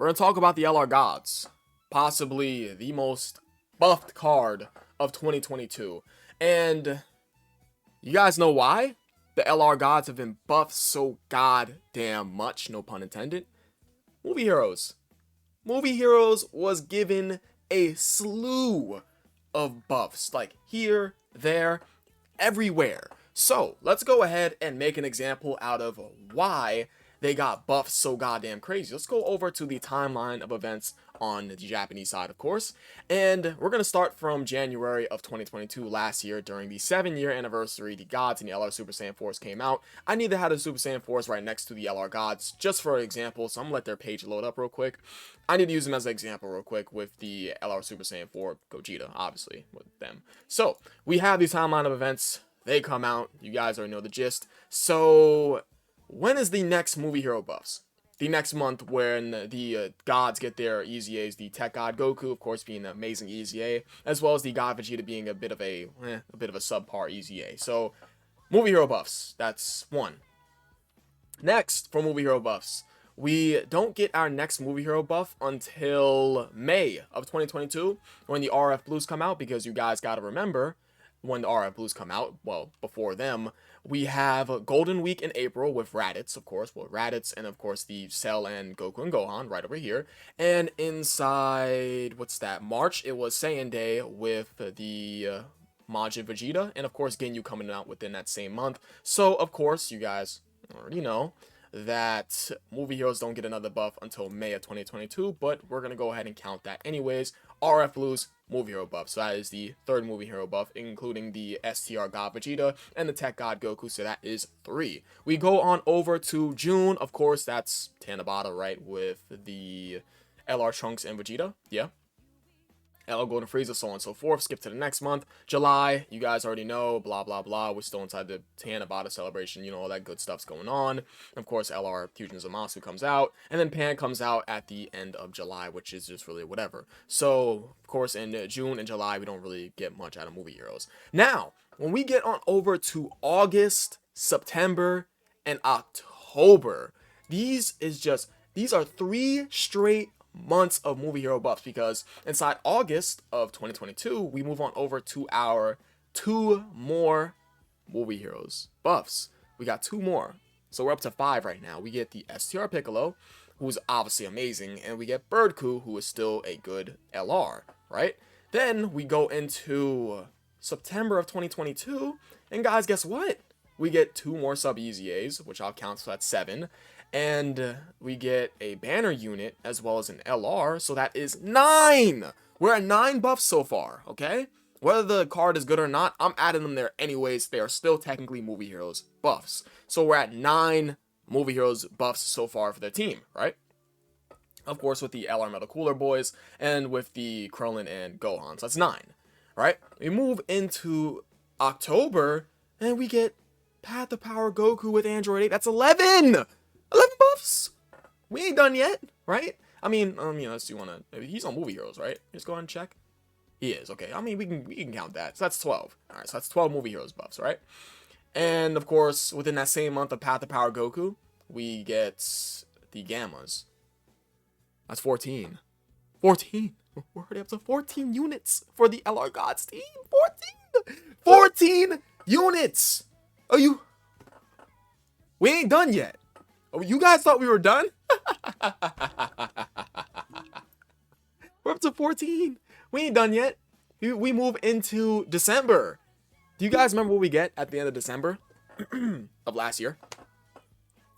we're going to talk about the LR Gods, possibly the most buffed card of 2022. And you guys know why the LR Gods have been buffed so goddamn much, no pun intended? Movie Heroes. Movie Heroes was given a slew of buffs, like here, there, everywhere. So let's go ahead and make an example out of why they got buffed so goddamn crazy. Let's go over to the timeline of events on the Japanese side, of course. And we're going to start from January of 2022, last year, during the 7-year anniversary. The Gods and the LR Super Saiyan 4s came out. I need to have the Super Saiyan 4s right next to the LR Gods, just for example. So I'm going to let their page load up real quick. I need to use them as an example real quick with the LR Super Saiyan 4 Gogeta, obviously, with them. So we have the timeline of events. They come out. You guys already know the gist. So when is the next movie hero buffs? The next month, when the gods get their EZAs, the Tech God Goku, of course, being an amazing EZA, as well as the God Vegeta being a bit of a subpar EZA. So, movie hero buffs, that's one. Next, for movie hero buffs, we don't get our next movie hero buff until May of 2022, when the RF Blues come out, because you guys gotta remember, when the RF Blues come out, well, before them, we have Golden Week in April with Raditz, of course. Well, Raditz and, of course, the Cell and Goku and Gohan right over here. And inside, what's that, March, it was Saiyan Day with the Majin Vegeta. And, of course, Ginyu coming out within that same month. So, of course, you guys already know that movie heroes don't get another buff until May of 2022. But we're going to go ahead and count that anyways. RF Blues movie hero buff. So that is the third movie hero buff, including the STR God Vegeta and the Tech God Goku. So that is 3. We go on over to June. Of course, that's Tanabata, right? With the LR Trunks and Vegeta. Yeah. LR Golden Frieza, so on and so forth. Skip to the next month. July, you guys already know, blah, blah, blah. We're still inside the Tanabata celebration. You know, all that good stuff's going on. Of course, LR Fusion Zamasu comes out. And then Pan comes out at the end of July, which is just really whatever. So, of course, in June and July, we don't really get much out of movie heroes. Now, when we get on over to August, September, and October, these are 3 straight months of movie hero buffs, because inside August of 2022 we move on over to our 2 more movie heroes buffs. We got 2 more, so we're up to 5 right now. We get the STR Piccolo, who's obviously amazing, and we get Birdku, who is still a good LR, right? Then we go into September of 2022, and guys, guess what? We get 2 more sub EZAs, which I'll count, so that's 7. And we get a banner unit as well as an LR, so that is 9! We're at 9 buffs so far, okay? Whether the card is good or not, I'm adding them there anyways. They are still technically movie heroes buffs. So we're at 9 movie heroes buffs so far for the team, right? Of course, with the LR Metal Cooler boys and with the Krillin and Gohan, so that's 9, right? We move into October, and we get Path of Power Goku with Android 8. That's 11! 11 buffs. We ain't done yet, right? I mean, unless you wanna, he's on movie heroes, right? Just go ahead and check. He is, okay. I mean, we can count that. So that's 12. All right, so that's 12 movie heroes buffs, right? And of course, within that same month of Path of Power Goku, we get the Gammas. That's 14. 14. We're already up to 14 units for the LR Gods team. 14. 14 units. Oh, we ain't done yet. Oh, you guys thought we were done? We're up to 14. We ain't done yet. We move into December. Do you guys remember what we get at the end of December of last year?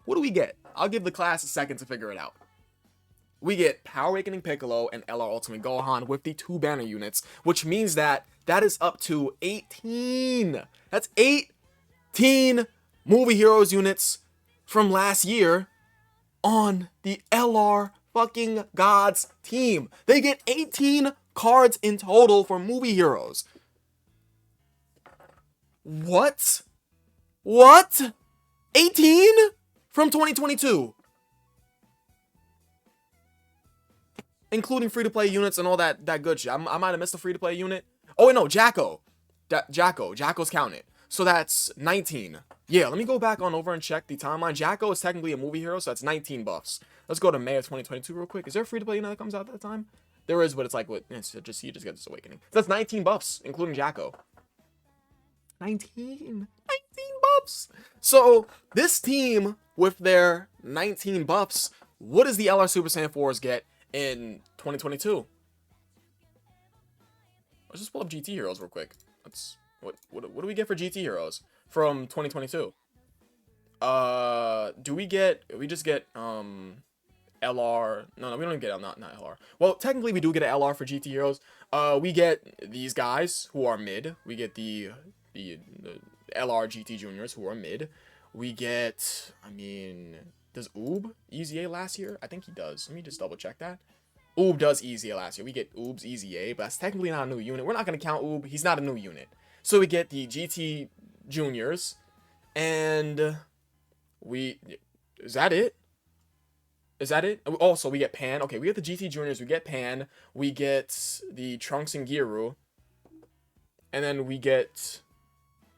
What do we get? I'll give the class a second to figure it out. We get Power Awakening Piccolo and LR Ultimate Gohan with the 2 banner units, which means that is up to 18. That's 18 movie heroes units from last year on the LR fucking Gods team. They get 18 cards in total for movie heroes. What? 18 from 2022? Including free-to-play units and all that good shit. I might have missed a free-to-play unit. Oh, wait, no, Jacko's counted. So that's 19. Yeah, let me go back on over and check the timeline. Jacko is technically a movie hero, so that's 19 buffs. Let's go to May of 2022 real quick. Is there a free-to-play that comes out at that time? There is, but it's like, what? It's just, you just get this awakening. So that's 19 buffs, including Jacko. 19 buffs. So this team with their 19 buffs, what does the LR Super Saiyan 4s get in 2022? Let's just pull up GT Heroes real quick. What do we get for GT Heroes from 2022? We just get LR? No, we don't even get not LR. Well, technically we do get an LR for GT Heroes. We get these guys who are mid. We get the LR GT Juniors who are mid. We get, I mean, does Oob Easy A last year? I think he does. Let me just double check that. Oob does Easy A last year. We get Oob's Easy A, but that's technically not a new unit. We're not going to count Oob. He's not a new unit. So we get the GT Juniors, and is that it? Is that it? Also, we get Pan. Okay, we get the GT Juniors. We get Pan. We get the Trunks and Giru. And then we get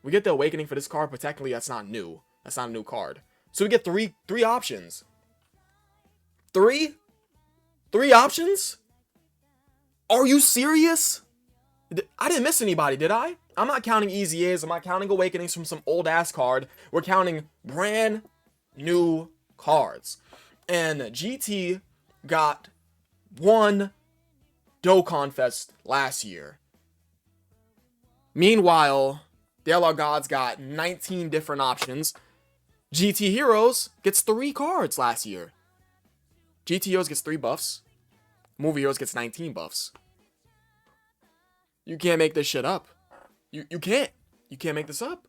the Awakening for this card, but technically that's not new. That's not a new card. So we get three options. Three options? Are you serious? I didn't miss anybody, did I? I'm not counting Easy A's. I'm not counting Awakenings from some old ass card. We're counting brand new cards. And GT got one Dokkan Fest last year. Meanwhile, the LR Gods got 19 different options. GT Heroes gets 3 cards last year. GT Heroes gets 3 buffs. Movie Heroes gets 19 buffs. You can't make this shit up. You can't. You can't make this up.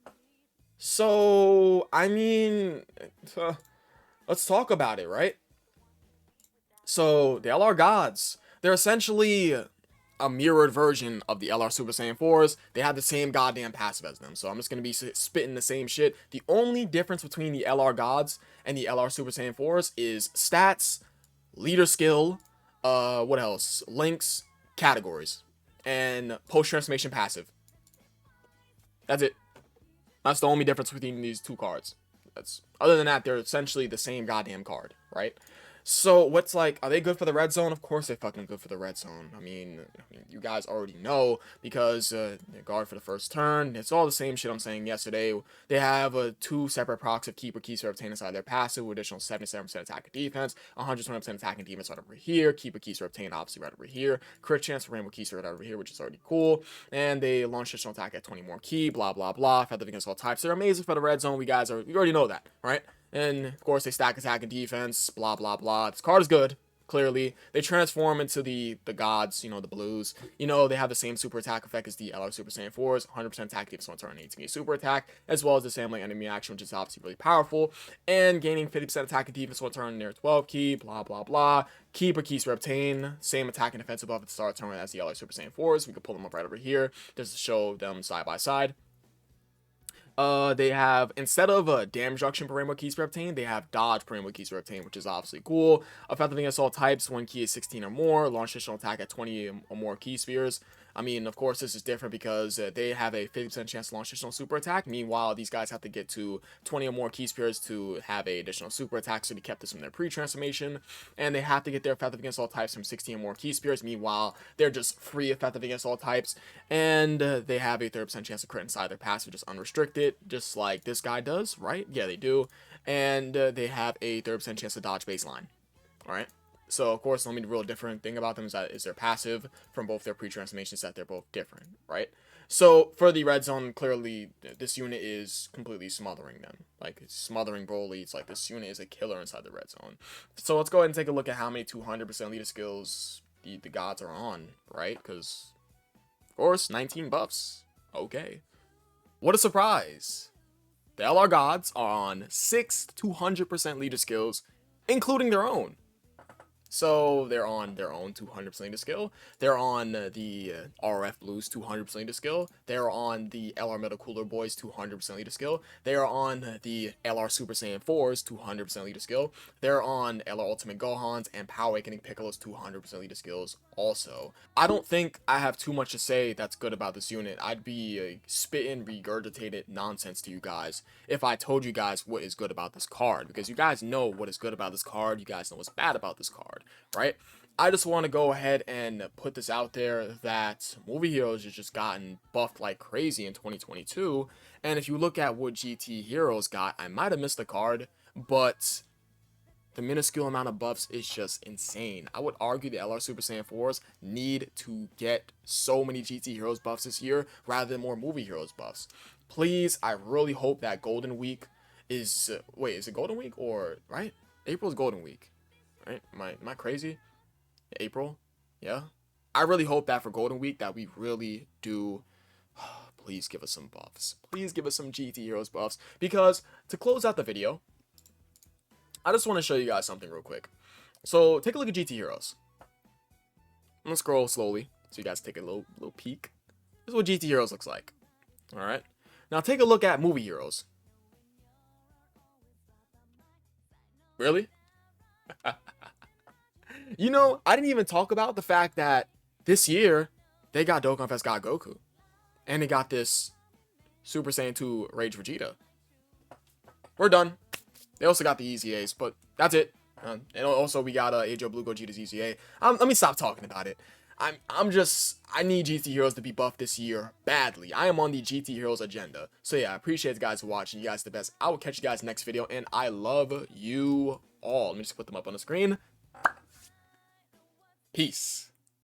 So, I mean, let's talk about it, right? So, the LR Gods, they're essentially a mirrored version of the LR Super Saiyan 4s. They have the same goddamn passive as them. So I'm just going to be spitting the same shit. The only difference between the LR Gods and the LR Super Saiyan 4s is stats, leader skill, what else? Links, categories, and post-transformation passive. That's it. That's the only difference between these two cards. Other than that, they're essentially the same goddamn card, right? So what's like, are they good for the red zone? Of course they're fucking good for the red zone. I mean you guys already know because they guard for the first turn. It's all the same shit I'm saying yesterday. They have 2 separate procs of Keeper Keys for obtain inside their passive with additional 77% attack and defense, 120% attack and defense right over here. Keeper Keys for obtain obviously right over here. Crit chance for Rainbow Keys right over here, which is already cool. And they launch additional attack at 20 more key, blah blah blah. Feather against all types. They're amazing for the red zone. We already know that, right? And, of course, they stack attack and defense, blah, blah, blah. This card is good, clearly. They transform into the gods, the blues. They have the same super attack effect as the LR Super Saiyan 4s, 100% attack defense on turn, 18 super attack, as well as the same enemy action, which is obviously really powerful. And gaining 50% attack and defense on turn near 12 key, blah, blah, blah. Keeper Keys for obtain, same attack and defense above at the start of turn as the LR Super Saiyan 4s. We can pull them up right over here just to show them side by side. They have, instead of damage reduction per Rainbow Keys per obtain, they have dodge per Rainbow Keys per obtain, which is obviously cool. Effective against all types, when key is 16 or more, launch additional attack at 20 or more key spheres. I mean, of course, this is different because they have a 50% chance to launch additional super attack. Meanwhile, these guys have to get to 20 or more key spheres to have a additional super attack, so they kept this from their pre-transformation. And they have to get their effective against all types from 16 or more key spheres. Meanwhile, they're just free effective against all types. And they have a 30% chance to crit inside their passive, just unrestricted, just like this guy does, right? Yeah, they do. And they have a 30% chance to dodge baseline, all right? So, of course, the only real different thing about them is their passive from both their pre-transformations, that they're both different, right? So, for the red zone, clearly, this unit is completely smothering them. Like, it's smothering Broly. It's like, this unit is a killer inside the red zone. So, let's go ahead and take a look at how many 200% leader skills the gods are on, right? Because, of course, 19 buffs. Okay. What a surprise. The LR gods are on 6 200% leader skills, including their own. So they're on their own 200% leader skill. They're on the RF Blues 200% leader skill. They're on the LR Metal Cooler Boys 200% leader skill. They are on the LR Super Saiyan 4's 200% leader skill. They're on LR Ultimate Gohan's and Power Awakening Piccolo's 200% leader skills also. I don't think I have too much to say that's good about this unit. I'd be spitting regurgitated nonsense to you guys if I told you guys what is good about this card, because you guys know what is good about this card, you guys know what's bad about this card, right? I just want to go ahead and put this out there that Movie Heroes has just gotten buffed like crazy in 2022, and if you look at what GT Heroes got, I might have missed a card, but the minuscule amount of buffs is just insane. I would argue the LR Super Saiyan 4s need to get so many GT Heroes buffs this year rather than more Movie Heroes buffs. Please, I really hope that Golden Week is... wait, is it Golden Week or... right? April's Golden Week, right? Am I crazy? April? Yeah? I really hope that for Golden Week that we really do... please give us some buffs. Please give us some GT Heroes buffs. Because to close out the video, I just want to show you guys something real quick. So take a look at GT Heroes. I'm gonna scroll slowly so you guys take a little peek. This is what GT Heroes looks like. All right. Now take a look at Movie Heroes. Really? You know, I didn't even talk about the fact that this year they got Dokkan Fest God Goku, and they got this Super Saiyan 2 Rage Vegeta. We're done. They also got the Easy A's, but that's it. And also we got Age of Blue Gogeta's Easy A. Let me stop talking about it. I need GT Heroes to be buffed this year badly. I am on the GT Heroes agenda. So yeah, I appreciate you guys for watching. You guys are the best. I will catch you guys next video, and I love you all. Let me just put them up on the screen. Peace.